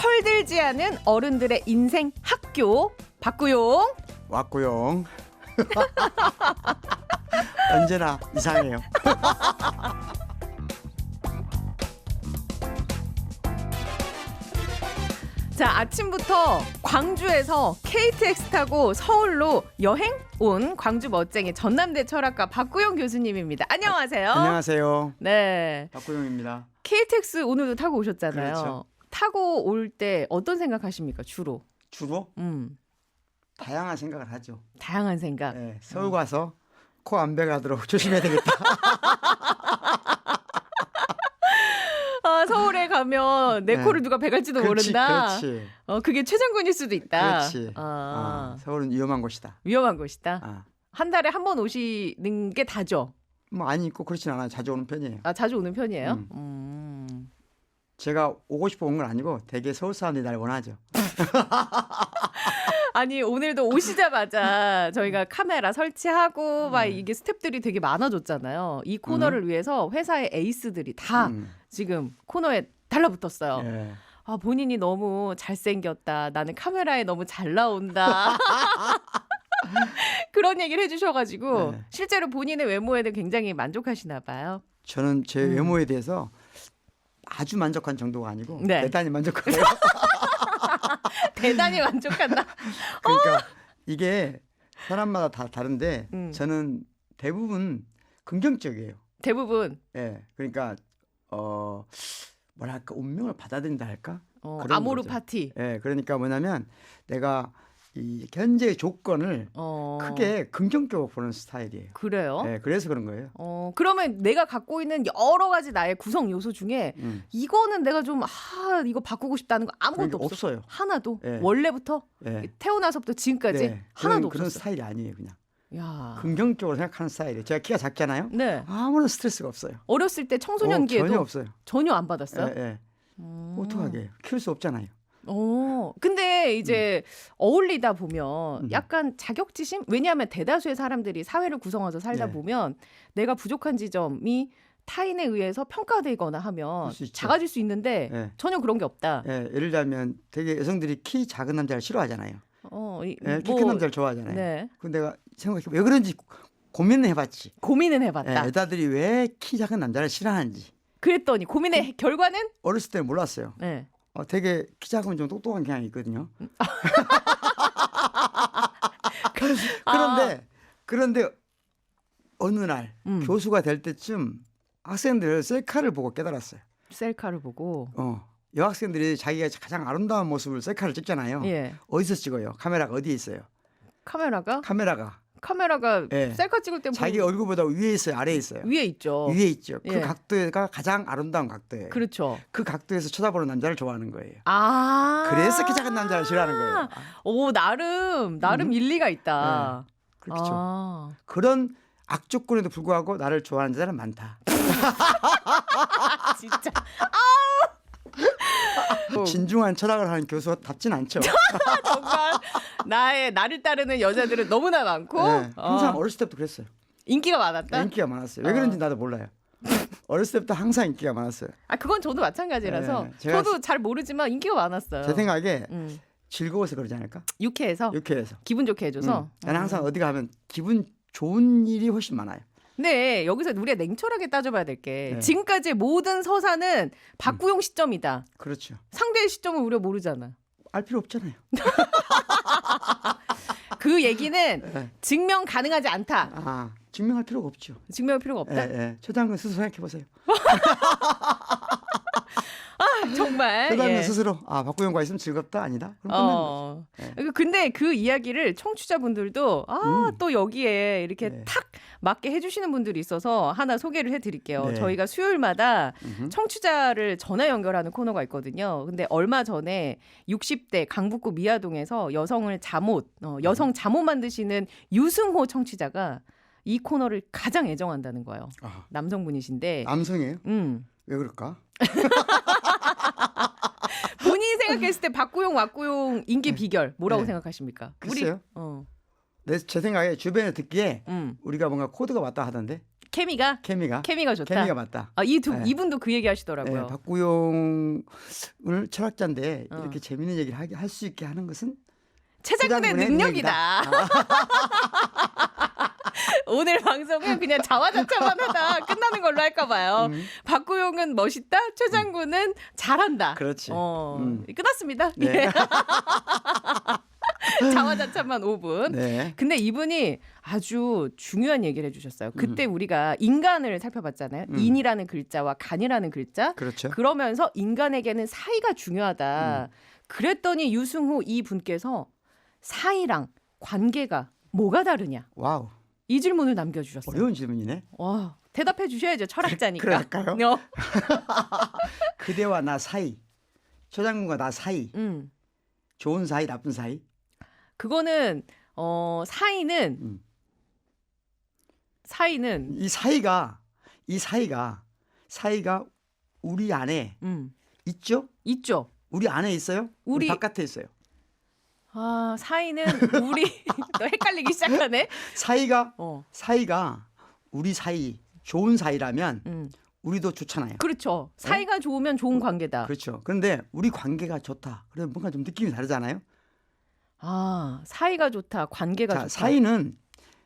철들지 않은 어른들의 인생 학교 박구용 왔고요. 언제나 이상해요. 자, 아침부터 광주에서 KTX 타고 서울로 여행 온 광주 멋쟁이 전남대 철학과 박구용 교수님입니다. 안녕하세요. 안녕하세요. 네. 박구용입니다. KTX 오늘도 타고 오셨잖아요. 그렇죠. 타고 올 때 어떤 생각하십니까, 주로? 주로 다양한 생각을 하죠. 다양한 생각. 네, 서울 가서 코 안 베가도록 조심해야 되겠다. 아, 서울에 가면 내 네. 코를 누가 베갈지도 그렇지, 모른다. 그렇지. 그게 최장군일 수도 있다. 그렇지. 서울은 위험한 곳이다. 위험한 곳이다. 아, 한 달에 한 번 오시는 게 다죠. 뭐 아니 있고 그렇진 않아요. 자주 오는 편이에요. 아, 자주 오는 편이에요? 제가 오고 싶어 온 건 아니고 되게 서울 사람들이 날 원하죠. 아니, 오늘도 오시자마자 저희가 카메라 설치하고 막 이게 스태프들이 되게 많아졌잖아요. 이 코너를 위해서 회사의 에이스들이 다 지금 코너에 달라붙었어요. 예. 아, 본인이 너무 잘생겼다. 나는 카메라에 너무 잘 나온다. 그런 얘기를 해주셔가지고 네. 실제로 본인의 외모에는 굉장히 만족하시나 봐요. 저는 제 외모에 대해서 아주 만족한 정도가 아니고 네. 대단히 만족해요. 대단히 만족한다. 그러니까 이게 사람마다 다 다른데 저는 대부분 긍정적이에요. 대부분 예, 그러니까 뭐랄까 운명을 받아들인다 할까? 그런 아모르 거죠. 파티. 예, 그러니까 뭐냐면 내가 이 현재의 조건을 크게 긍정적으로 보는 스타일이에요. 그래요? 예, 그래서 그런 거예요. 그러면 내가 갖고 있는 여러 가지 나의 구성 요소 중에 이거는 내가 좀 이거 바꾸고 싶다는 거 아무것도 그러니까 없어요. 하나도? 예. 원래부터? 예. 태어나서부터 지금까지 네, 하나도 그런 없었어요. 스타일이 아니에요, 그냥. 야. 긍정적으로 생각하는 스타일이에요. 제가 키가 작잖아요. 네. 아무런 스트레스가 없어요. 어렸을 때 청소년기에도 전혀 없어요. 전혀 안 받았어요? 예, 예. 어떡하게 키울 수 없잖아요. 근데 이제 어울리다 보면 약간 자격지심? 왜냐하면 대다수의 사람들이 사회를 구성해서 살다 네. 보면 내가 부족한 지점이 타인에 의해서 평가되거나 하면 수 있죠. 작아질 수 있는데 네. 전혀 그런 게 없다. 예, 예를 들면 되게 여성들이 키 작은 남자를 싫어하잖아요. 예, 키 큰 남자를 좋아하잖아요. 네. 근데 내가 생각해 왜 그런지 고민을 해봤지. 고민은 해봤다. 예, 여자들이 왜 키 작은 남자를 싫어하는지. 그랬더니 고민의 결과는? 어렸을 때는 몰랐어요. 네. 되게 키 작으면 좀 똑똑한 경향이 있거든요. 그런데 어느 날 교수가 될 때쯤 학생들 셀카를 보고 깨달았어요. 셀카를 보고. 여학생들이 자기가 가장 아름다운 모습을 셀카를 찍잖아요. 예. 어디서 찍어요? 카메라가 어디에 있어요? 카메라가 예. 셀카 찍을 때 자기 얼굴보다 위에 있어요? 아래에 있어요? 위에 있죠. 위에 있죠. 예. 그 각도가 가장 아름다운 각도예요. 그렇죠. 그 각도에서 쳐다보는 남자를 좋아하는 거예요. 그래서 그래서 키 작은 남자를 싫어하는 거예요. 오, 나름 일리가 있다. 네. 그렇죠. 그런 악조건에도 불구하고 나를 좋아하는 자들은 많다. 진짜. 진중한 철학을 하는 교수답진 않죠. 정말 나를 따르는 여자들은 너무나 많고 네, 항상 어렸을 때부터 그랬어요. 인기가 많았다. 인기가 많았어요. 왜 그런지 나도 몰라요. 어렸을 때부터 항상 인기가 많았어요. 그건 저도 마찬가지라서 네, 제가 저도 잘 모르지만 인기가 많았어요. 제 생각에 즐거워서 그러지 않을까? 유쾌해서 기분 좋게 해줘서. 나는 항상 어디 가면 기분 좋은 일이 훨씬 많아요. 네, 여기서 우리가 냉철하게 따져봐야 될 게 네. 지금까지의 모든 서사는 박구용 시점이다. 그렇죠. 상대의 시점을 우리가 모르잖아. 알 필요 없잖아요. 그 얘기는 네. 증명 가능하지 않다. 증명할 필요가 없죠. 증명할 필요가 없다. 최 장군 스스로 생각해 보세요. 정말. 최 장군 예. 스스로 박구영과 있으면 즐겁다 아니다. 그럼 끝난 근데 그 이야기를 청취자분들도 또 여기에 이렇게 네. 탁 맞게 해주시는 분들이 있어서 하나 소개를 해드릴게요. 네. 저희가 수요일마다 청취자를 전화 연결하는 코너가 있거든요. 근데 얼마 전에 60대 강북구 미아동에서 여성 잠옷 만드시는 유승호 청취자가 이 코너를 가장 애정한다는 거예요. 남성분이신데. 남성이에요? 왜 그럴까? 본인이 생각했을 때 박구용, 왁구용 인기 비결 뭐라고 생각하십니까? 글쎄요. 우리 제 생각에 주변에 듣기에 우리가 뭔가 코드가 왔다 하던데. 케미가 좋다. 케미가 맞다. 네. 이분도 그 얘기 하시더라고요. 네, 박구용을 철학자인데 이렇게 재밌는 얘기를 할 수 있게 하는 것은 최장군의 능력이다. 오늘 방송은 그냥 자화자찬만 하다 끝나는 걸로 할까 봐요. 박구용은 멋있다, 최장군은 잘한다. 그렇지. 끝났습니다. 네. 자화자찬만 5분. 네. 근데 이분이 아주 중요한 얘기를 해주셨어요. 그때 우리가 인간을 살펴봤잖아요. 인이라는 글자와 간이라는 글자. 그렇죠. 그러면서 인간에게는 사이가 중요하다. 그랬더니 유승호 이분께서 사이랑 관계가 뭐가 다르냐. 와우. 이 질문을 남겨주셨어요. 어려운 질문이네. 와, 대답해 주셔야죠. 철학자니까. 그럴까요? 그대와 나 사이, 최장군과 나 사이, 좋은 사이, 나쁜 사이. 그거는 사이는 이 사이가 우리 안에 있죠? 있죠. 우리 안에 있어요? 우리 바깥에 있어요. 아, 사이는 우리 너 헷갈리기 시작하네. 사이가 우리 사이, 좋은 사이라면 우리도 좋잖아요. 그렇죠. 사이가 좋으면 좋은 관계다. 그렇죠. 그런데 우리 관계가 좋다. 그러면 뭔가 좀 느낌이 다르잖아요. 아, 사이가 좋다. 관계가 좋다.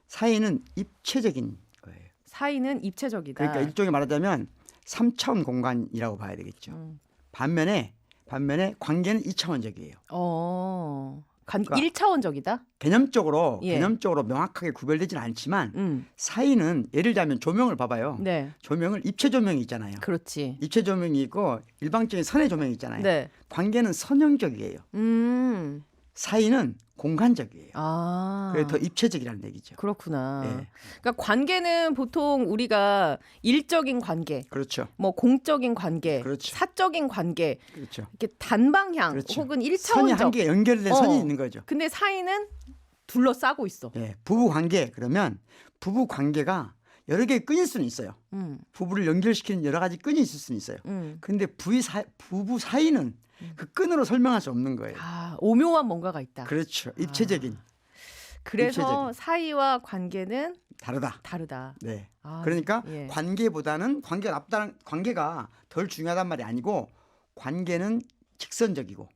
사이는 입체적인 거예요. 사이는 입체적이다. 그러니까 일종의 말하자면 3차원 공간이라고 봐야 되겠죠. 반면에 관계는 2차원적이에요. 그러니까 1차원적이다? 개념적으로 명확하게 구별되지는 않지만 사이는 예를 들자면 조명을 봐봐요. 네. 조명을 입체 조명이 있잖아요. 그렇지. 입체 조명이 있고 일방적인 선의 조명이 있잖아요. 네. 관계는 선형적이에요. 사이는 공간적이에요. 그래서 더 입체적이라는 얘기죠. 그렇구나. 네. 그러니까 관계는 보통 우리가 일적인 관계, 그렇죠. 뭐 공적인 관계, 그렇죠. 사적인 관계, 그렇죠. 이렇게 단방향 그렇죠. 혹은 선이 1차원적. 한 개 연결된 선이 있는 거죠. 근데 사이는 둘러싸고 있어. 네. 부부 관계 그러면 부부 관계가 여러 개의 끈일 수는 있어요. 부부를 연결시키는 여러 가지 끈이 있을 수는 있어요. 그런데 부부 사이는 그 끈으로 설명할 수 없는 거예요. 아, 오묘한 뭔가가 있다. 그렇죠. 입체적인. 그래서 입체적인. 사이와 관계는 다르다. 네. 아, 그러니까 예. 관계보다는 관계가 덜 중요하단 말이 아니고 관계는 직선적이고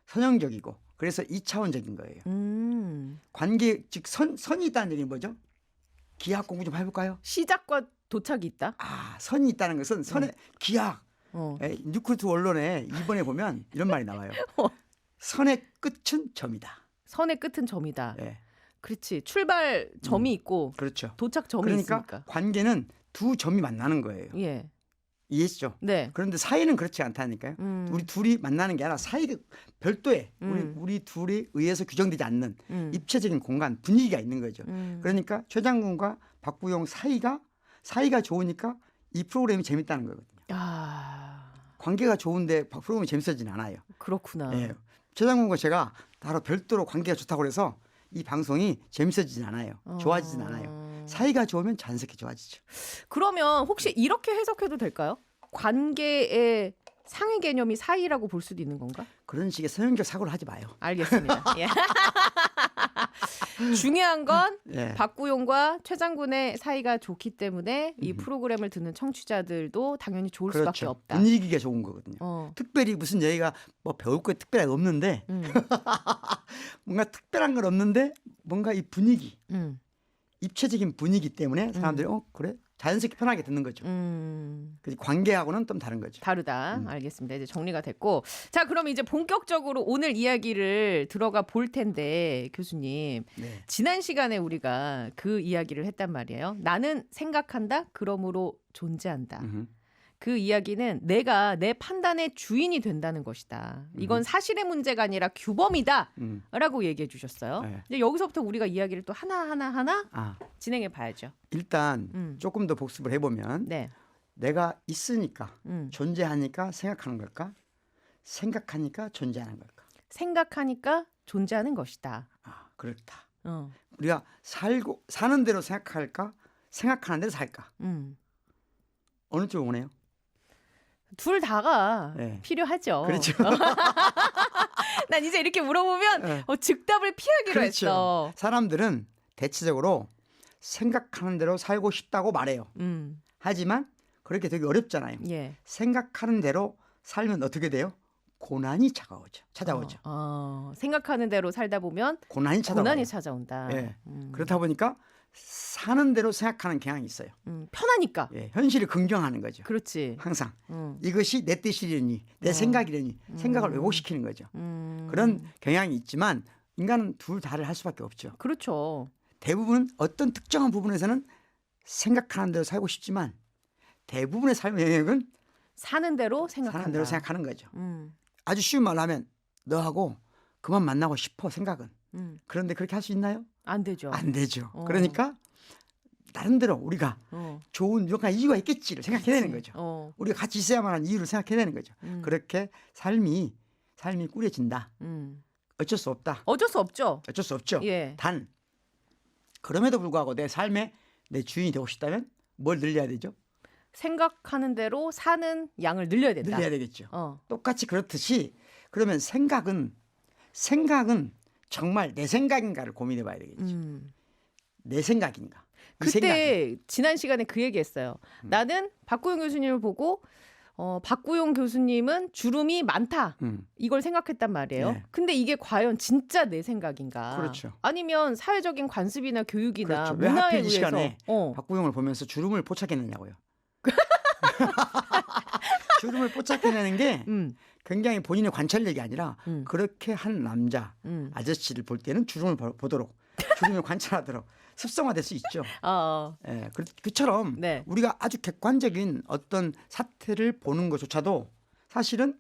선형적이고 그래서 2차원적인 거예요. 관계 즉 선이 있다는 얘기는 뭐죠? 기하학 공부 좀 해볼까요? 시작과 도착이 있다. 아, 선이 있다는 것은 선의 기하학. 뉴크루트 원론에 2번에 보면 이런 말이 나와요. 선의 끝은 점이다. 선의 끝은 점이다. 네. 그렇지. 출발 점이 있고 그렇죠. 도착 점이 그러니까 있으니까. 관계는 두 점이 만나는 거예요. 예. 이해했죠? 네. 그런데 사이는 그렇지 않다니까요. 우리 둘이 만나는 게 아니라 사이가 별도의 우리 둘이 의해서 규정되지 않는 입체적인 공간 분위기가 있는 거죠. 그러니까 최장군과 박구용 사이가 좋으니까 이 프로그램이 재밌다는 거거든요. 관계가 좋은데 프로그램이 재밌어지진 않아요. 그렇구나. 네. 최장군과 제가 따로 별도로 관계가 좋다고 그래서 이 방송이 재밌어지진 않아요. 좋아지진 않아요. 사이가 좋으면 자연스럽게 좋아지죠. 그러면 혹시 이렇게 해석해도 될까요? 관계의 상위 개념이 사이라고 볼 수도 있는 건가? 그런 식의 선형적 사고를 하지 마요. 알겠습니다. 예. 중요한 건 예. 박구용과 최장군의 사이가 좋기 때문에 이 프로그램을 듣는 청취자들도 당연히 좋을 수밖에 그렇죠. 없다. 분위기가 좋은 거거든요. 특별히 무슨 얘기가 뭐 배울 거 특별하게 없는데 뭔가 특별한 건 없는데 뭔가 이 분위기 입체적인 분위기 때문에 사람들이 그래? 자연스럽게 편하게 듣는 거죠. 관계하고는 좀 다른 거죠. 다르다. 알겠습니다. 이제 정리가 됐고. 자, 그럼 이제 본격적으로 오늘 이야기를 들어가 볼 텐데 교수님. 네. 지난 시간에 우리가 그 이야기를 했단 말이에요. 나는 생각한다. 그러므로 존재한다. 그 이야기는 내가 내 판단의 주인이 된다는 것이다. 이건 사실의 문제가 아니라 규범이다. 라고 얘기해 주셨어요. 네. 이제 여기서부터 우리가 이야기를 또 하나 진행해 봐야죠. 일단 조금 더 복습을 해보면 네. 내가 있으니까 존재하니까 생각하는 걸까? 생각하니까 존재하는 걸까? 생각하니까 존재하는 것이다. 아, 그렇다. 우리가 사는 대로 생각할까? 생각하는 대로 살까? 어느 쪽을 원해요? 둘 다가 네. 필요하죠. 그렇죠. 난 이제 이렇게 물어보면 네. 즉답을 피하기로 그렇죠. 했어. 사람들은 대체적으로 생각하는 대로 살고 싶다고 말해요. 하지만 그렇게 되게 어렵잖아요. 예. 생각하는 대로 살면 어떻게 돼요? 고난이 찾아오죠. 생각하는 대로 살다 보면 고난이 찾아온다. 예. 그렇다 보니까 사는 대로 생각하는 경향이 있어요. 편하니까. 예. 현실을 긍정하는 거죠. 그렇지. 항상 이것이 내 뜻이려니 내 생각이려니 생각을 왜곡시키는 거죠. 그런 경향이 있지만 인간은 둘 다를 할 수밖에 없죠. 그렇죠. 대부분 어떤 특정한 부분에서는 생각하는 대로 살고 싶지만 대부분의 삶의 영역은 사는 대로 생각하는 거죠. 아주 쉬운 말로 하면 너하고 그만 만나고 싶어 생각은. 그런데 그렇게 할 수 있나요? 안 되죠. 안 되죠. 그러니까 나름대로 우리가 좋은 여러 가지 이유가 있겠지를 생각해야 되는 거죠. 우리가 같이 있어야만 하는 이유를 생각해야 되는 거죠. 그렇게 삶이 꾸려진다. 어쩔 수 없다. 어쩔 수 없죠. 어쩔 수 없죠. 예. 단 그럼에도 불구하고 내 삶에 내 주인이 되고 싶다면 뭘 늘려야 되죠? 생각하는 대로 사는 양을 늘려야 된다. 늘려야 되겠죠. 똑같이 그렇듯이 그러면 생각은 정말 내 생각인가를 고민해 봐야 되겠죠. 내 생각인가? 그때 지난 시간에 그 얘기했어요. 나는 박구용 교수님을 보고 박구용 교수님은 주름이 많다. 이걸 생각했단 말이에요. 네. 근데 이게 과연 진짜 내 생각인가? 그렇죠. 아니면 사회적인 관습이나 교육이나 그렇죠. 왜 문화에 하필 이 의해서 시간에 박구용을 보면서 주름을 포착해내냐고요. 주름을 포착해내는 게 굉장히 본인의 관찰력이 아니라 그렇게 한 남자 아저씨를 볼 때는 주름을 보도록 주름을 관찰하도록 습성화될 수 있죠. 예, 그처럼 네. 우리가 아주 객관적인 어떤 사태를 보는 것조차도 사실은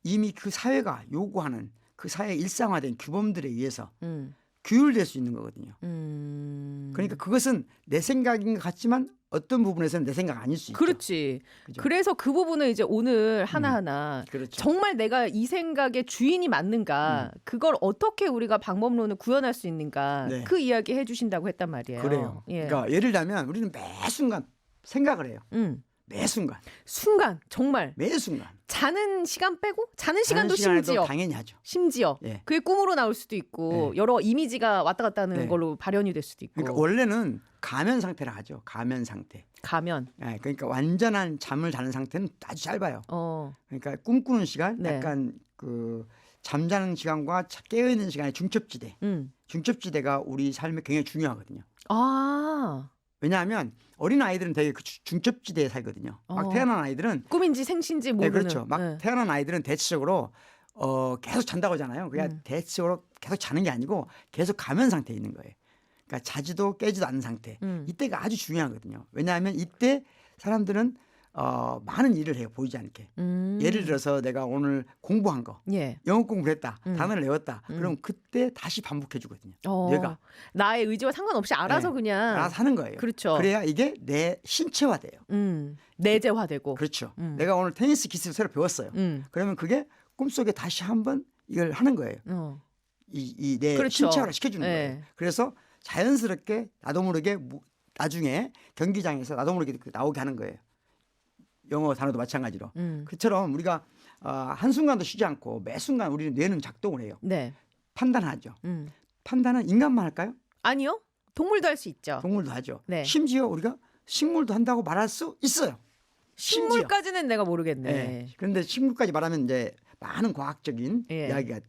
이미 그 사회가 요구하는 그 사회 일상화된 규범들에 의해서 규율될 수 있는 거거든요. 그러니까 그것은 내 생각인 것 같지만 어떤 부분에서는 내 생각 아닐 수 있죠. 그렇지. 그죠? 그래서 그 부분을 이제 오늘 하나하나 그렇죠. 정말 내가 이 생각의 주인이 맞는가 그걸 어떻게 우리가 방법론을 구현할 수 있는가 네. 그 이야기 해주신다고 했단 말이에요. 그래요. 예. 그러니까 예를 들면 우리는 매 순간 생각을 해요. 매 순간 정말 매 순간 자는 시간 빼고 자는 시간도 시간에도 심지어 당연히 하죠. 예. 그게 꿈으로 나올 수도 있고 네. 여러 이미지가 왔다 갔다 하는 네. 걸로 발현이 될 수도 있고. 그러니까 원래는 가면 상태라 하죠. 가면 상태. 예, 그러니까 완전한 잠을 자는 상태는 아주 짧아요. 그러니까 꿈꾸는 시간, 네. 약간 그 잠자는 시간과 깨어 있는 시간의 중첩지대. 중첩지대가 우리 삶에 굉장히 중요하거든요. 왜냐하면 어린 아이들은 되게 그 중첩지대에 살거든요. 막 태어난 아이들은 꿈인지 생신지 모르는. 네, 그렇죠. 막 태어난 아이들은 대체적으로 계속 잔다고 하잖아요. 그냥 대체적으로 계속 자는 게 아니고 계속 가면 상태에 있는 거예요. 그러니까 자지도 깨지도 않는 상태. 이때가 아주 중요하거든요. 왜냐하면 이때 사람들은 많은 일을 해요. 보이지 않게. 예를 들어서 내가 오늘 공부한 거. 예. 영어 공부를 했다. 단어를 외웠다. 그럼 그때 다시 반복해 주거든요. 뇌가. 나의 의지와 상관없이 알아서 그냥. 알아서 하는 거예요. 그렇죠. 그래야 이게 내 신체화돼요. 내재화되고. 그렇죠. 내가 오늘 테니스 기술을 새로 배웠어요. 그러면 그게 꿈속에 다시 한번 이걸 하는 거예요. 이 내 그렇죠. 신체화를 시켜주는 네. 거예요. 그래서 자연스럽게 나도 모르게 나중에 경기장에서 나도 모르게 나오게 하는 거예요. 영어 단어도 마찬가지로. 그처럼 우리가 한순간도 쉬지 않고 매 순간 우리는 뇌는 작동을 해요. 네. 판단하죠. 판단은 인간만 할까요? 아니요. 동물도 할 수 있죠. 동물도 하죠. 네. 심지어 우리가 식물도 한다고 말할 수 있어요. 식물까지는 내가 모르겠네. 네. 그런데 식물까지 말하면 이제 많은 과학적인 이야기가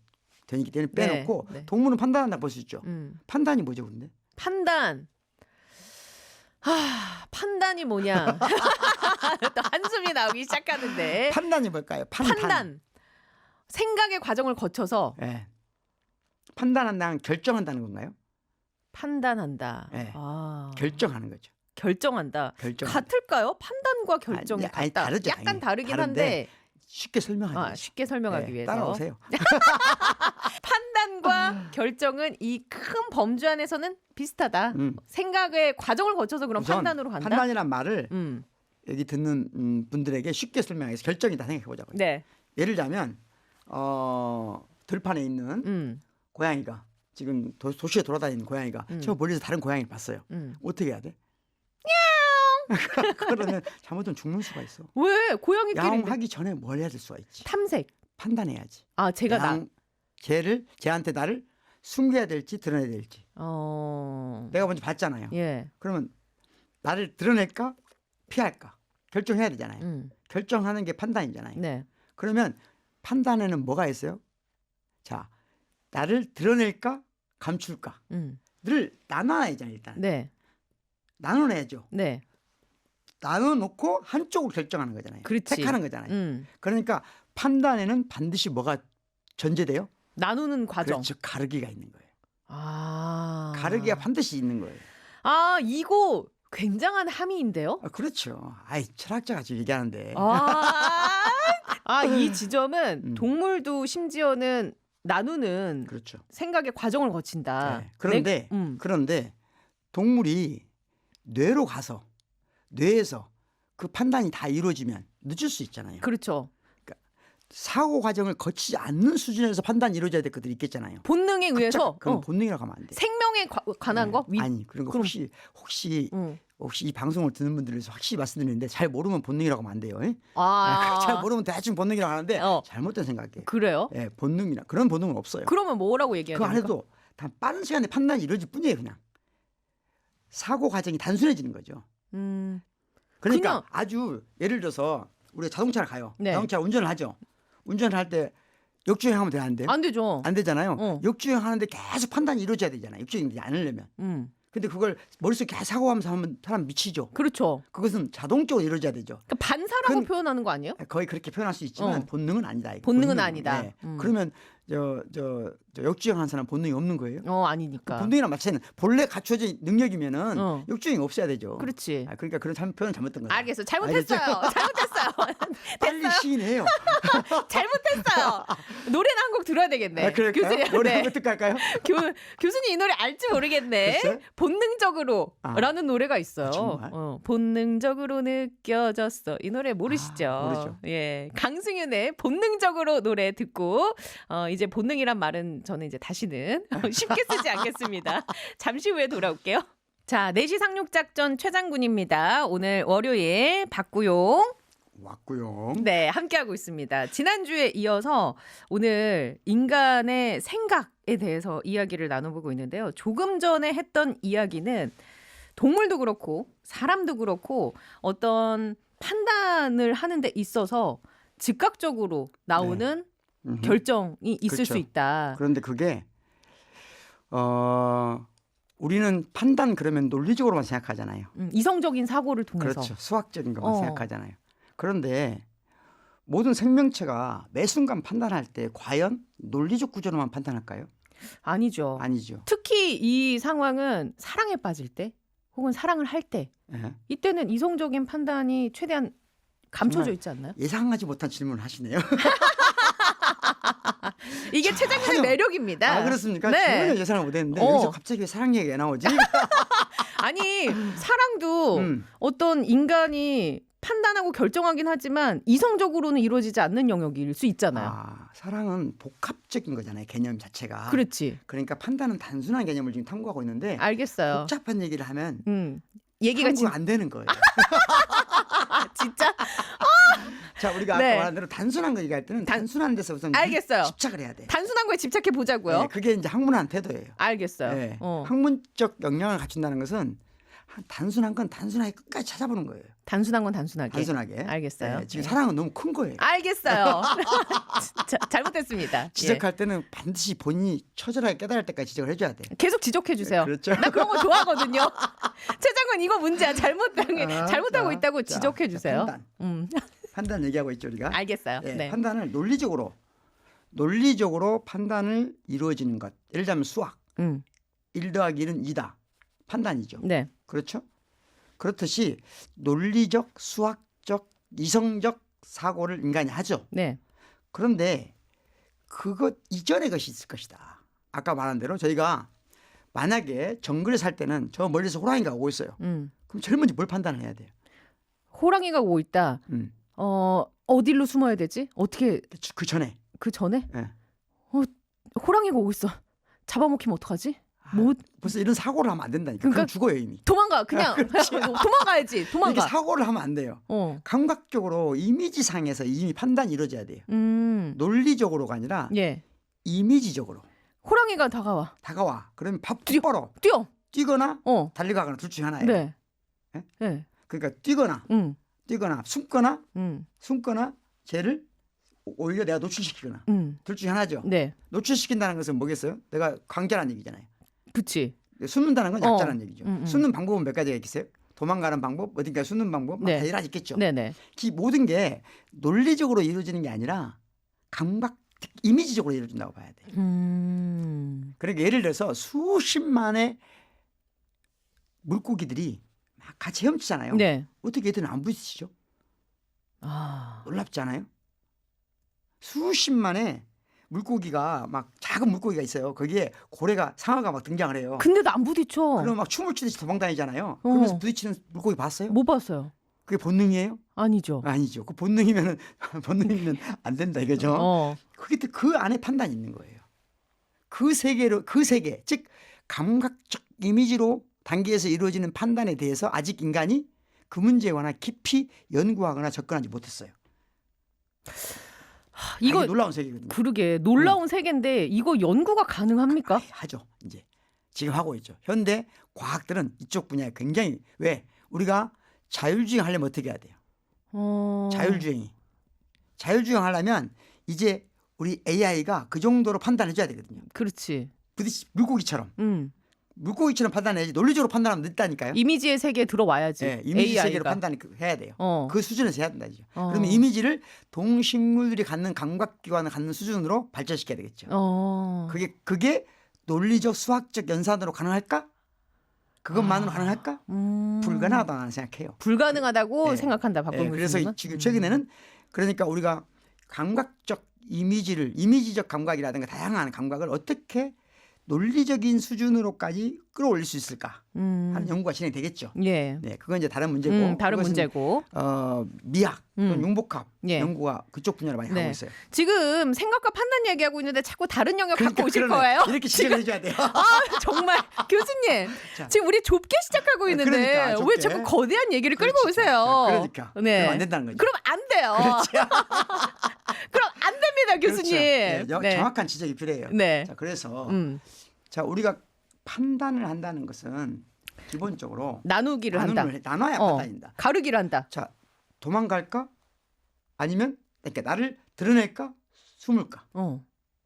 되기 때문에 빼놓고 네. 동물은 판단한다고 볼 수 있죠. 판단이 뭐죠, 근데? 판단이 뭐냐? 또 한숨이 나오기 시작하는데. 판단이 뭘까요? 판단. 생각의 과정을 거쳐서. 네. 판단한다는 결정한다는 건가요? 판단한다. 네. 결정하는 거죠. 결정한다. 같을까요? 판단과 결정이 아니, 같다. 다르죠, 약간 당연히. 다르긴 한데. 쉽게 설명하기 쉽게 설명하기 위해서. 따라오세요. 판단과 결정은 이 큰 범주 안에서는 비슷하다. 생각의 과정을 거쳐서 그럼 판단으로 간다. 판단이란 말을 여기 듣는 분들에게 쉽게 설명해서 결정이다 생각해 보자고요. 네. 예를 들자면 들판에 있는 고양이가 지금 도시에 돌아다니는 고양이가 저 멀리서 다른 고양이를 봤어요. 어떻게 해야 돼? 그러면 잘못하면 죽는 수가 있어. 왜? 고양이끼리 야옹하기 전에 뭘 해야 될 수가 있지? 탐색. 판단해야지. 제가 쟤한테 나를 숨겨야 될지 드러내야 될지. 어. 내가 먼저 봤잖아요. 예. 그러면 나를 드러낼까 피할까 결정해야 되잖아요. 결정하는 게 판단이잖아요. 네. 그러면 판단에는 뭐가 있어요? 자, 나를 드러낼까 감출까 를 나눠야잖아요. 일단 네. 나눠내야죠. 네. 나눠놓고 한쪽으로 결정하는 거잖아요. 그렇지. 택하는 거잖아요. 그러니까 판단에는 반드시 뭐가 전제돼요? 나누는 과정. 그렇죠. 가르기가 있는 거예요. 아. 가르기가 반드시 있는 거예요. 아, 이거 굉장한 함의인데요? 그렇죠. 아이, 철학자가 지금 얘기하는데. 이 지점은 동물도 심지어는 나누는 그렇죠. 생각의 과정을 거친다. 네. 그런데 동물이 뇌로 가서 뇌에서 그 판단이 다 이루어지면 늦을 수 있잖아요. 그렇죠. 사고 과정을 거치지 않는 수준에서 판단이 이루어져야 될 것들이 있겠잖아요. 본능에 의해서 그럼 본능이라고 하면 안 돼요. 생명에 관한 거? 아니, 그런 거 혹시 이 방송을 듣는 분들 위해서 확실히 말씀드리는데 잘 모르면 본능이라고 하면 안 돼요. 잘 모르면 대충 본능이라고 하는데 잘못된 생각이에요. 그래요? 예, 본능이나 그런 본능은 없어요. 그러면 뭐라고 얘기해야 그 됩니까? 안에도 단 빠른 시간에 판단이 이루어질 뿐이에요. 그냥 사고 과정이 단순해지는 거죠. 그러니까 그냥 아주 예를 들어서 우리가 자동차를 가요. 네. 자동차 운전을 하죠. 운전을 할 때 역주행하면 돼요, 안 돼요? 안 되죠. 안 되잖아요. 역주행하는데 계속 판단이 이루어져야 되잖아요. 역주행되지 않으려면. 근데 그걸 머릿속에 계속 사고하면서 하면 사람 미치죠. 그렇죠. 그것은 자동적으로 이루어져야 되죠. 그러니까 반사라고 표현하는 거 아니에요? 거의 그렇게 표현할 수 있지만 본능은 아니다. 본능은 아니다. 네. 그러면 저 역주행하는 사람 본능이 없는 거예요? 아니니까. 본능이랑 마찬가지는 본래 갖춰진 능력이면은 역주행이 없어야 되죠. 그렇지. 그러니까 그런 표현 잘못된 거예요. 알겠어. 잘못했어요. 잘못했어요. 빨리 시인해요. 잘못했어요. 노래나 한 곡 들어야 되겠네. 교수님, 노래 한 곡 듣고 할까요? 교수님 이 노래 알지 모르겠네. 글쎄? 본능적으로라는 노래가 있어요. 정말? 본능적으로 느껴졌어. 이 노래 모르시죠? 모르죠. 예, 강승윤의 본능적으로 노래 듣고 이제 본능이란 말은 저는 이제 다시는 쉽게 쓰지 않겠습니다. 잠시 후에 돌아올게요. 자, 4시 상륙작전 최장군입니다. 오늘 월요일 박구용 왔고요. 네, 함께하고 있습니다. 지난주에 이어서 오늘 인간의 생각에 대해서 이야기를 나눠보고 있는데요. 조금 전에 했던 이야기는 동물도 그렇고 사람도 그렇고 어떤 판단을 하는 데 있어서 즉각적으로 나오는 결정이 있을 그렇죠. 수 있다. 그런데 그게 우리는 판단 그러면 논리적으로만 생각하잖아요. 이성적인 사고를 통해서. 그렇죠. 수학적인 것만 생각하잖아요. 그런데 모든 생명체가 매 순간 판단할 때 과연 논리적 구조로만 판단할까요? 아니죠. 아니죠. 특히 이 상황은 사랑에 빠질 때 혹은 사랑을 할 때 이때는 이성적인 판단이 최대한 감춰져 있지 않나요? 예상하지 못한 질문을 하시네요. 이게 최장군의 매력입니다. 그렇습니까? 네. 전혀 예상을 못했는데 여기서 갑자기 왜 사랑 얘기가 나오지? 아니 사랑도 어떤 인간이 판단하고 결정하긴 하지만 이성적으로는 이루어지지 않는 영역일 수 있잖아요. 사랑은 복합적인 거잖아요. 개념 자체가. 그렇지. 그러니까 판단은 단순한 개념을 지금 탐구하고 있는데 알겠어요. 복잡한 얘기를 하면 얘기가 탐구가 안 되는 거예요. 진짜? 자, 우리가 아까 말한 대로 단순한 거 얘기할 때는 단순한 데서 우선 알겠어요. 집착을 해야 돼. 단순한 거에 집착해 보자고요. 네, 그게 이제 학문한 태도예요. 알겠어요. 네. 학문적 역량을 갖춘다는 것은 단순한 건 단순하게 끝까지 찾아보는 거예요. 단순한 건 단순하게. 알겠어요. 네, 지금 사랑은 너무 큰 거예요. 알겠어요. 잘못했습니다. 지적할 때는 반드시 본인이 처절하게 깨달을 때까지 지적을 해줘야 돼. 계속 지적해 주세요. 그렇죠. 나 그런 거 좋아하거든요. 최장군 이거 문제야. 잘못하고 있다고 지적해 주세요. 판단 얘기하고 있죠 우리가. 알겠어요. 네. 판단을 논리적으로 판단을 이루어지는 것. 예를 들자면 수학. 1 더하기 1은 2다. 판단이죠. 네. 그렇죠? 그렇듯이 논리적, 수학적, 이성적 사고를 인간이 하죠. 네. 그런데 그것 이전의 것이 있을 것이다. 아까 말한 대로 저희가 만약에 정글에 살 때는 저 멀리서 호랑이가 오고 있어요. 그럼 제일 먼저 뭘 판단을 해야 돼요? 호랑이가 오고 있다. 어디로 숨어야 되지? 어떻게? 그 전에. 그 전에? 네. 호랑이가 오고 있어. 잡아먹히면 어떡하지? 벌써 이런 사고를 하면 안 된다니까. 그러니까 그럼 죽어요 이미. 도망가. 그냥 도망가야지. 도망가. 이렇게 사고를 하면 안 돼요. 감각적으로 이미지상에서 이미 판단이 이루어져야 돼요. 논리적으로가 아니라 이미지적으로. 호랑이가 다가와. 그러면 밥 뛰어. 똑바로 뛰어. 뛰거나 어. 달려가거나 둘 중에 하나예요. 네. 예? 네. 그러니까 뛰거나 숨거나 쟤를 오히려 내가 노출시키거나 둘 중에 하나죠. 네. 노출시킨다는 것은 뭐겠어요? 내가 강자라는 얘기잖아요. 그치. 숨는다는 건 약자라는 얘기죠. 숨는 방법은 몇 가지가 있겠어요? 도망가는 방법, 어딘가 숨는 방법, 막 네. 다 여러 가지 있겠죠. 네네. 이 모든 게 논리적으로 이루어지는 게 아니라 감각, 이미지적으로 이루어진다고 봐야 돼요. 그러니까 예를 들어서 수십만의 물고기들이 막 같이 헤엄치잖아요. 네. 어떻게 얘들은 안 부딪히죠? 놀랍지 않아요? 수십만의 물고기가 막 작은 물고기가 있어요. 거기에 고래가 상어가 막 등장을 해요. 근데도 안 부딪혀. 그럼 막 춤을 추듯이 도망다니잖아요. 그러면서 부딪히는 물고기 봤어요? 못 봤어요. 그게 본능이에요? 아니죠. 아니죠. 그 본능이면 안 된다 이거죠. 그게 또 그 안에 판단이 있는 거예요. 그 세계, 즉 감각적 이미지로 단계에서 이루어지는 판단에 대해서 아직 인간이 그 문제에 관한 깊이 연구하거나 접근하지 못했어요. 이거 놀라운 세계거든요. 그러게 놀라운 세계인데 이거 연구가 가능합니까? 하죠. 이제 지금 하고 있죠. 현대 과학들은 이쪽 분야에 굉장히 왜 우리가 자율주행 하려면 어떻게 해야 돼요? 자율주행 하려면 이제 우리 AI가 그 정도로 판단해 줘야 되거든요. 그렇지. 물고기처럼 판단해야지 논리적으로 판단하면 늦다니까요. 이미지의 세계에 들어와야지. 네, 이미지 AI가. 세계로 판단해야 돼요. 그 수준에서 해야 된다죠. 어. 그러면 이미지를 동식물들이 갖는 감각기관을 갖는 수준으로 발전시켜야 되겠죠. 그게 논리적 수학적 연산으로 가능할까? 그것만으로 가능할까? 불가능하다고 나는 생각해요. 불가능하다고 네. 생각한다. 박범근 그래서 교수님은? 지금 최근에는 그러니까 우리가 감각적 이미지적 감각이라든가 다양한 감각을 어떻게 논리적인 수준으로까지 끌어올릴 수 있을까 하는 연구가 진행되겠죠. 예. 네, 그건 이제 다른 문제고. 다른 문제고. 미학 또는 융복합 예. 연구가 그쪽 분야로 많이 하고 있어요. 지금 생각과 판단 얘기하고 있는데 자꾸 다른 영역 그러니까 갖고 오실 그러네. 거예요? 이렇게 지적을 해줘야 돼요. 정말 교수님 자. 지금 우리 좁게 시작하고 있는데 그러니까, 좁게. 왜 자꾸 거대한 얘기를 끌고 그렇지. 오세요? 그러니까. 네. 그럼 안 된다는 거죠. 그럼 안 돼요. 그럼 안 됩니다, 교수님. 그렇죠. 네, 네. 정확한 지적이 필요해요. 네. 자, 그래서 자, 우리가 판단을 한다는 것은 기본적으로 나누기를 한다. 나눠야 판단인다. 가르기를 한다. 자, 도망갈까? 아니면 그러니까 나를 드러낼까? 숨을까?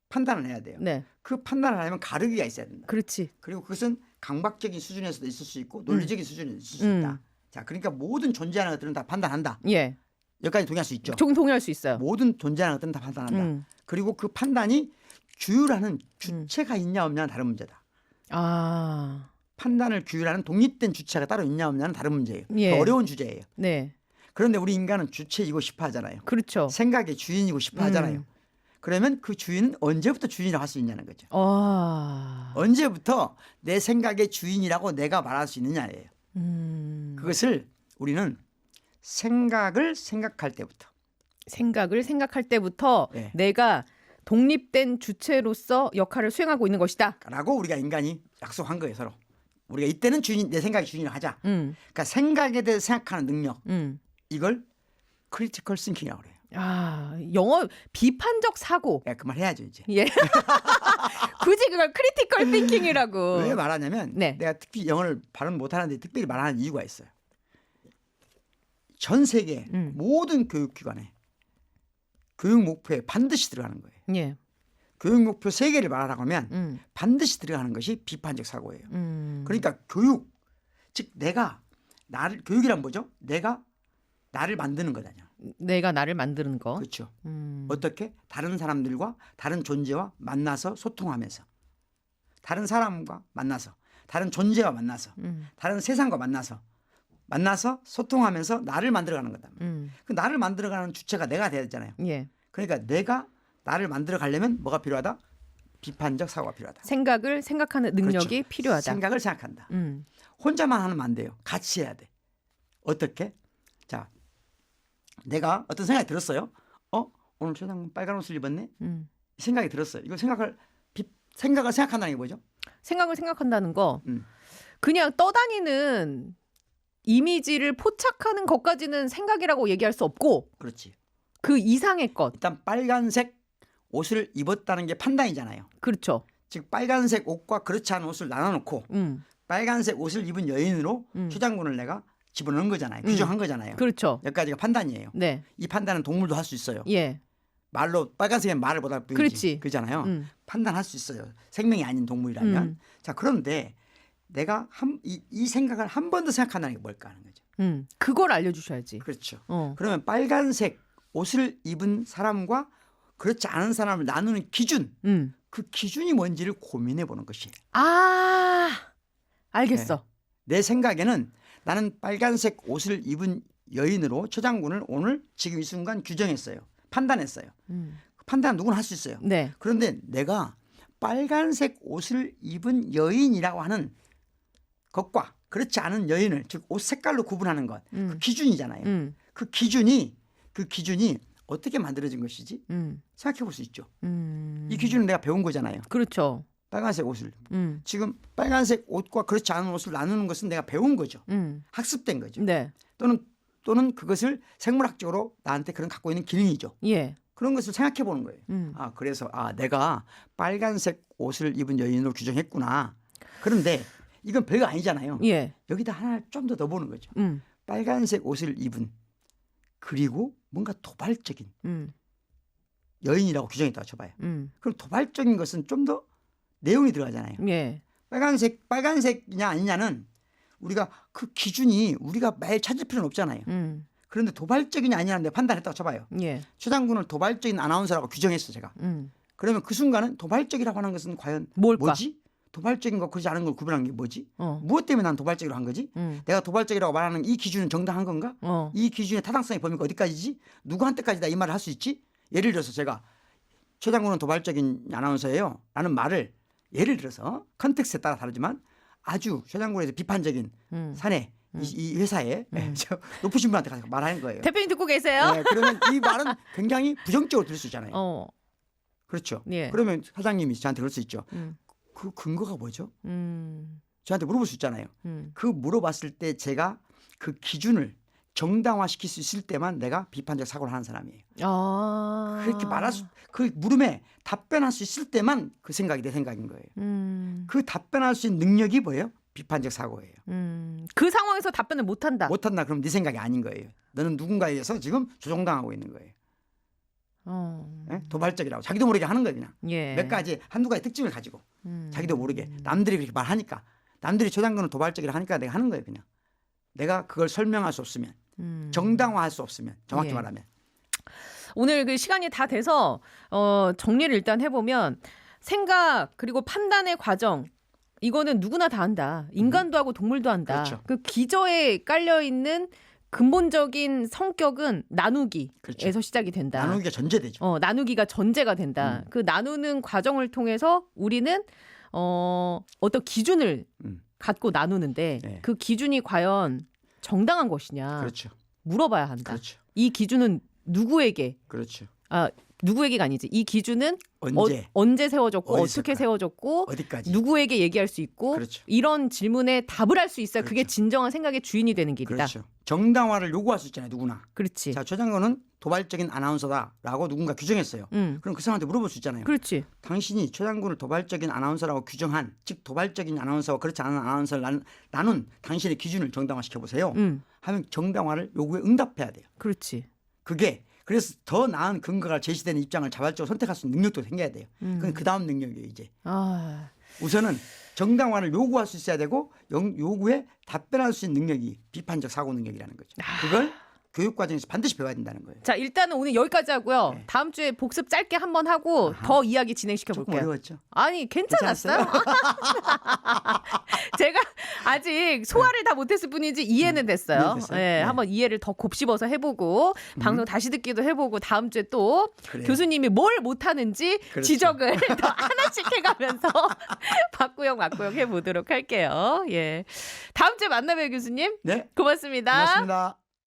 판단을 해야 돼요. 네. 그 판단을 하려면 가르기가 있어야 된다. 그렇지. 그리고 그것은 감각적인 수준에서도 있을 수 있고 논리적인 수준에서 있을 수 있다. 자, 그러니까 모든 존재하는 것들은 다 판단한다. 예. 여기까지 동의할 수 있죠. 동의할 수 있어요. 모든 존재하는 것들은 다 판단한다. 그리고 그 판단이 규율하는 주체가 있냐 없냐는 다른 문제다. 판단을 규율하는 독립된 주체가 따로 있냐 없냐는 다른 문제예요. 예. 어려운 주제예요. 네. 그런데 우리 인간은 주체이고 싶어 하잖아요. 그렇죠. 생각의 주인이고 싶어 하잖아요. 그러면 그 주인은 언제부터 주인이라고 할 수 있냐는 거죠. 언제부터 내 생각의 주인이라고 내가 말할 수 있느냐예요. 그것을 우리는 생각을 생각할 때부터 네. 내가 독립된 주체로서 역할을 수행하고 있는 것이다. 라고 우리가 인간이 약속한 거예요, 서로. 우리가 이때는 내 생각의 주인을 하자. 그러니까 생각에 대해서 생각하는 능력. 이걸 크리티컬 싱킹이라고 그래요. 영어 비판적 사고. 그 말 해야죠, 이제. 예. 굳이 그걸 크리티컬 띵킹이라고. 왜 말하냐면 네. 내가 특히 영어를 발음 못하는데 특별히 말하는 이유가 있어요. 전 세계 모든 교육기관에 교육 목표에 반드시 들어가는 거예요. 예. 교육 목표 3개를 말하라고 하면 반드시 들어가는 것이 비판적 사고예요. 그러니까 교육, 즉 교육이란 뭐죠? 내가 나를 만드는 거잖아요. 내가 나를 만드는 거. 그렇죠. 어떻게? 다른 사람들과 다른 존재와 만나서 소통하면서 다른 사람과 만나서 다른 존재와 만나서 다른 세상과 만나서 소통하면서 나를 만들어가는 거다. 그 나를 만들어가는 주체가 내가 돼야 되잖아요. 예. 그러니까 내가 나를 만들어가려면 뭐가 필요하다? 비판적 사고가 필요하다. 생각을 생각하는 능력이 그렇죠. 필요하다. 생각을 생각한다. 혼자만 하면 안 돼요. 같이 해야 돼. 어떻게? 자, 내가 어떤 생각이 들었어요. 오늘 최장군 빨간 옷을 입었네. 생각이 들었어요. 이거 생각을 생각한다는 게 뭐죠? 생각을 생각한다는 거. 그냥 떠다니는 이미지를 포착하는 것까지는 생각이라고 얘기할 수 없고. 그렇지. 그 이상의 것. 일단 빨간색 옷을 입었다는 게 판단이잖아요. 그렇죠. 즉 빨간색 옷과 그렇지 않은 옷을 나눠놓고 빨간색 옷을 입은 여인으로 최 장군을 내가 집어넣은 거잖아요. 규정한 거잖아요. 그렇죠. 여기까지가 판단이에요. 네. 이 판단은 동물도 할 수 있어요. 예. 말로 빨간색은 말을 못할 뿐이지. 그렇지. 그렇잖아요. 판단할 수 있어요. 생명이 아닌 동물이라면. 자 그런데 내가 이 생각을 한 번 더 생각한다는 게 뭘까 하는 거죠. 그걸 알려주셔야지. 그렇죠. 어. 그러면 빨간색 옷을 입은 사람과 그렇지 않은 사람을 나누는 기준, 그 기준이 뭔지를 고민해 보는 것이에요. 아, 알겠어. 네. 내 생각에는 나는 빨간색 옷을 입은 여인으로 최 장군을 오늘 지금 이 순간 규정했어요. 판단했어요. 판단 누구나 할 수 있어요. 네. 그런데 내가 빨간색 옷을 입은 여인이라고 하는 것과 그렇지 않은 여인을 즉 옷 색깔로 구분하는 것, 그 기준이잖아요. 그 기준이 어떻게 만들어진 것이지? 생각해 볼 수 있죠. 이 기준은 내가 배운 거잖아요. 그렇죠. 빨간색 옷을 지금 빨간색 옷과 그렇지 않은 옷을 나누는 것은 내가 배운 거죠. 학습된 거죠. 네. 또는 그것을 생물학적으로 나한테 그런 갖고 있는 기능이죠. 예. 그런 것을 생각해 보는 거예요. 그래서 내가 빨간색 옷을 입은 여인으로 규정했구나. 그런데 이건 별거 아니잖아요. 예. 여기다 하나 좀 더 넣어보는 거죠. 빨간색 옷을 입은 그리고 뭔가 도발적인 여인이라고 규정했다고 쳐봐요. 그럼 도발적인 것은 좀 더 내용이 들어가잖아요. 예. 빨간색이냐 아니냐는 우리가 그 기준이 우리가 매일 찾을 필요는 없잖아요. 그런데 도발적이냐 아니냐는 내가 판단했다고 쳐봐요. 예. 최 장군을 도발적인 아나운서라고 규정했어 제가. 그러면 그 순간은 도발적이라고 하는 것은 과연 뭐지? 도발적인 거 그렇지 않은 걸 구분하는 게 뭐지? 무엇 때문에 난 도발적으로 한 거지? 내가 도발적이라고 말하는 이 기준은 정당한 건가? 이 기준의 타당성의 범위가 어디까지지? 누구한테까지 다 이 말을 할 수 있지? 예를 들어서 제가 최 장군은 도발적인 아나운서예요 라는 말을 예를 들어서 컨텍스트에 따라 다르지만 아주 최 장군에 대해서 비판적인 사내 이 회사에 높으신 분한테 가서 말하는 거예요. 대표님 듣고 계세요? 네, 그러면 이 말은 굉장히 부정적으로 들을 수 있잖아요. 그렇죠. 예. 그러면 사장님이 저한테 그럴 수 있죠. 그 근거가 뭐죠? 저한테 물어볼 수 있잖아요. 그 물어봤을 때 제가 그 기준을 정당화시킬 수 있을 때만 내가 비판적 사고를 하는 사람이에요. 그렇게 그 물음에 답변할 수 있을 때만 그 생각이 내 생각인 거예요. 그 답변할 수 있는 능력이 뭐예요? 비판적 사고예요. 그 상황에서 답변을 못한다. 못한다 그럼 네 생각이 아닌 거예요. 너는 누군가에 의해서 지금 조종당하고 있는 거예요. 네? 도발적이라고 자기도 모르게 하는 거예요. 그냥 예. 몇 가지 한두 가지 특징을 가지고 자기도 모르게 남들이 그렇게 말하니까 남들이 최 장군은 도발적이라 하니까 내가 하는 거예요. 그냥 내가 그걸 설명할 수 없으면 정당화할 수 없으면 정확히 예. 말하면 오늘 그 시간이 다 돼서 정리를 일단 해보면 생각 그리고 판단의 과정 이거는 누구나 다 한다. 인간도 하고 동물도 한다. 그렇죠. 그 기저에 깔려 있는 근본적인 성격은 나누기에서 그렇죠. 시작이 된다. 나누기가 전제되죠. 나누기가 전제가 된다. 그 나누는 과정을 통해서 우리는 어떤 기준을 갖고 나누는데 네. 그 기준이 과연 정당한 것이냐 그렇죠. 물어봐야 한다. 그렇죠. 이 기준은 누구에게 그렇죠. 누구에게가 아니지. 이 기준은 언제 세워졌고 어디서까? 어떻게 세워졌고 어디까지 누구에게 얘기할 수 있고 그렇죠. 이런 질문에 답을 할 수 있어야 그게 그렇죠. 진정한 생각의 주인이 되는 길이다. 그렇죠. 정당화를 요구할 수 있잖아요. 누구나. 그렇지. 자, 최 장관은 도발적인 아나운서다라고 누군가 규정했어요. 그럼 그 사람한테 물어볼 수 있잖아요. 그렇지. 당신이 최 장군을 도발적인 아나운서라고 규정한 즉 도발적인 아나운서와 그렇지 않은 아나운서를 나눈 당신의 기준을 정당화시켜 보세요. 하면 정당화를 요구에 응답해야 돼요. 그렇지. 그게 그래서 더 나은 근거가 제시되는 입장을 자발적으로 선택할 수 있는 능력도 생겨야 돼요. 그건 그 다음 능력이에요. 이제 우선은 정당화를 요구할 수 있어야 되고 요구에 답변할 수 있는 능력이 비판적 사고 능력이라는 거죠. 그걸 교육 과정에서 반드시 배워야 된다는 거예요. 자, 일단은 오늘 여기까지 하고요. 네. 다음 주에 복습 짧게 한번 하고 더 이야기 진행시켜 조금 볼게요. 어려웠죠? 아니, 괜찮았어요. 제가 아직 소화를 다 못했을 뿐이지 이해는 됐어요. 이해됐어요? 네, 네. 한번 이해를 더 곱씹어서 해보고 방송 다시 듣기도 해보고 다음 주에 또 그래요. 교수님이 뭘 못하는지 그렇죠. 지적을 더 하나씩 해가면서 바꾸영 해보도록 할게요. 예, 다음 주에 만나봬요, 교수님. 네. 고맙습니다. 고맙습니다.